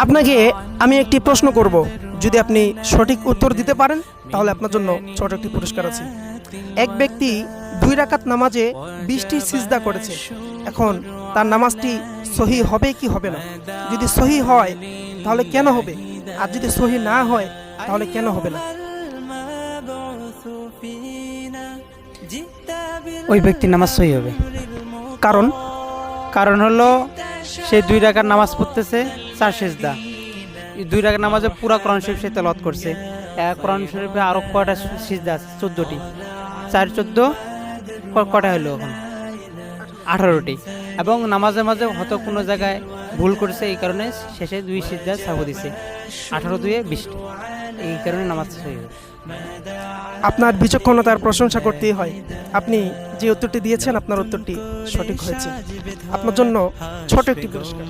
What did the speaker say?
আপনাকে আমি একটি প্রশ্ন করব, যদি আপনি সঠিক উত্তর দিতে পারেন তাহলে আপনার জন্য ছোট একটি পুরস্কার আছে। এক ব্যক্তি 2 রাকাত নামাজে 20টি সিজদা করেছে। এখন তার নামাজটি সহি হবে কি হবে না? যদি সহি হয় তাহলে কেন হবে, আর যদি সহি না হয় তাহলে কেন হবে না? ওই ব্যক্তির নামাজ সহি হবে। কারণ কারণ হলো সে 2 রাকাত নামাজ পড়তেছে, 4 সিজদা। এই 2 রাকাত নামাজে পুরা কোরআন শরীফ সে তেলাওয়াত করছে। কোরআন শরীফে আরো কয়টা সিজদা আছে? 14টি। 4 14 কটা হলো এখন? 18টি। এবং নামাজে মাঝে হয়তো কোনো জায়গায় ভুল করেছে, এই কারণে শেষে 2 সিজদা সাহু দিছে। 18 2 20টি। এই কারণে নামাজ সহি হবে। আপনার বিচক্ষণতার প্রশংসা করতেই হয়। আপনি যে উত্তরটি দিয়েছেন আপনার উত্তরটি সঠিক হয়েছে। আপনার জন্য ছোট একটি পুরস্কার।